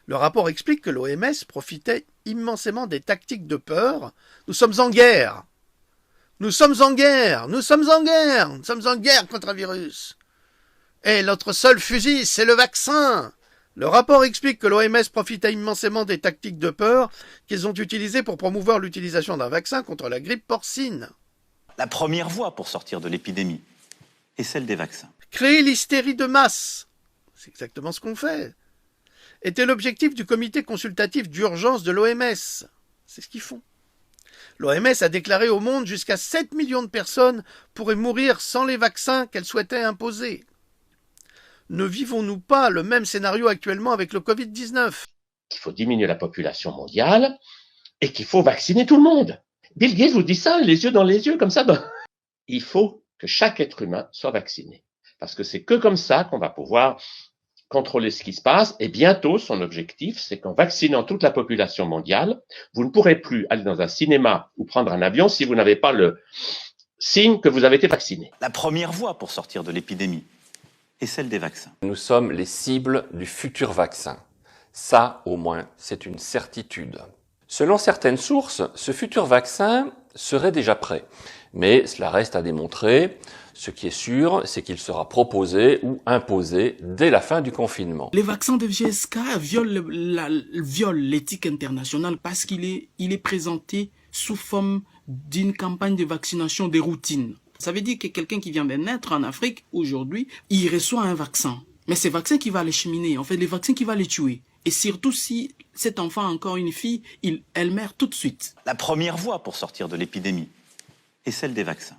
Le rapport explique que l'OMS profitait immensément des tactiques de peur. Nous sommes en guerre. Nous sommes en guerre. Nous sommes en guerre. Nous sommes en guerre contre un virus. Et notre seul fusil, c'est le vaccin. Le rapport explique que l'OMS profitait immensément des tactiques de peur qu'ils ont utilisées pour promouvoir l'utilisation d'un vaccin contre la grippe porcine. La première voie pour sortir de l'épidémie est celle des vaccins. Créer l'hystérie de masse, c'est exactement ce qu'on fait, était l'objectif du comité consultatif d'urgence de l'OMS. C'est ce qu'ils font. L'OMS a déclaré au monde jusqu'à 7 millions de personnes pourraient mourir sans les vaccins qu'elle souhaitait imposer. Ne vivons-nous pas le même scénario actuellement avec le Covid-19 ? Il faut diminuer la population mondiale et qu'il faut vacciner tout le monde. Bill Gates vous dit ça, les yeux dans les yeux, comme ça. Il faut que chaque être humain soit vacciné. Parce que c'est que comme ça qu'on va pouvoir contrôler ce qui se passe. Et bientôt, son objectif, c'est qu'en vaccinant toute la population mondiale, vous ne pourrez plus aller dans un cinéma ou prendre un avion si vous n'avez pas le signe que vous avez été vacciné. La première voie pour sortir de l'épidémie est celle des vaccins. Nous sommes les cibles du futur vaccin. Ça, au moins, c'est une certitude. Selon certaines sources, ce futur vaccin serait déjà prêt. Mais cela reste à démontrer. Ce qui est sûr, c'est qu'il sera proposé ou imposé dès la fin du confinement. Les vaccins de GSK violent l'éthique internationale parce qu'il est présenté sous forme d'une campagne de vaccination de routine. Ça veut dire que quelqu'un qui vient de naître en Afrique, aujourd'hui, il reçoit un vaccin. Mais c'est le vaccin qui va l'écheminer, en fait, le vaccin qui va le tuer. Et surtout si cet enfant a encore une fille, elle meurt tout de suite. La première voie pour sortir de l'épidémie est celle des vaccins.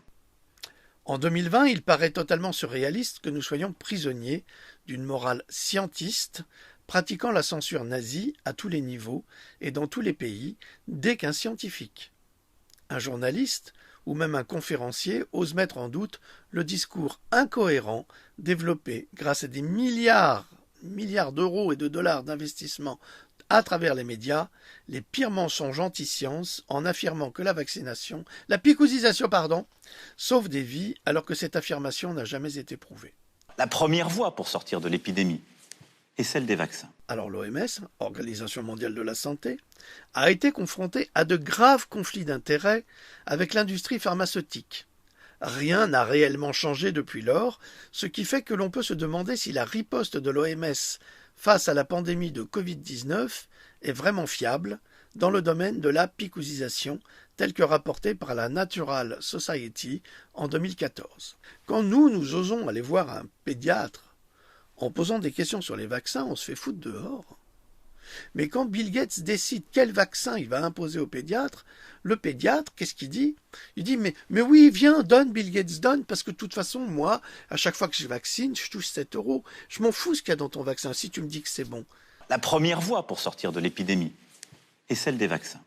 En 2020, il paraît totalement surréaliste que nous soyons prisonniers d'une morale scientiste pratiquant la censure nazie à tous les niveaux et dans tous les pays dès qu'un scientifique, un journaliste ou même un conférencier ose mettre en doute le discours incohérent développé grâce à des milliards d'euros et de dollars d'investissement à travers les médias, les pires mensonges anti-science en affirmant que la picousisation, sauve des vies alors que cette affirmation n'a jamais été prouvée. La première voie pour sortir de l'épidémie est celle des vaccins. Alors l'OMS, Organisation mondiale de la santé, a été confrontée à de graves conflits d'intérêts avec l'industrie pharmaceutique. Rien n'a réellement changé depuis lors, ce qui fait que l'on peut se demander si la riposte de l'OMS face à la pandémie de Covid-19 est vraiment fiable dans le domaine de la picousisation, tel que rapporté par la Natural Society en 2014. Quand nous osons aller voir un pédiatre en posant des questions sur les vaccins, on se fait foutre dehors. Mais quand Bill Gates décide quel vaccin il va imposer au pédiatre, le pédiatre, qu'est-ce qu'il dit ? Il dit mais oui, viens, donne, Bill Gates, donne, parce que de toute façon, moi, à chaque fois que je vaccine, je touche 7 euros. Je m'en fous ce qu'il y a dans ton vaccin, si tu me dis que c'est bon. La première voie pour sortir de l'épidémie est celle des vaccins.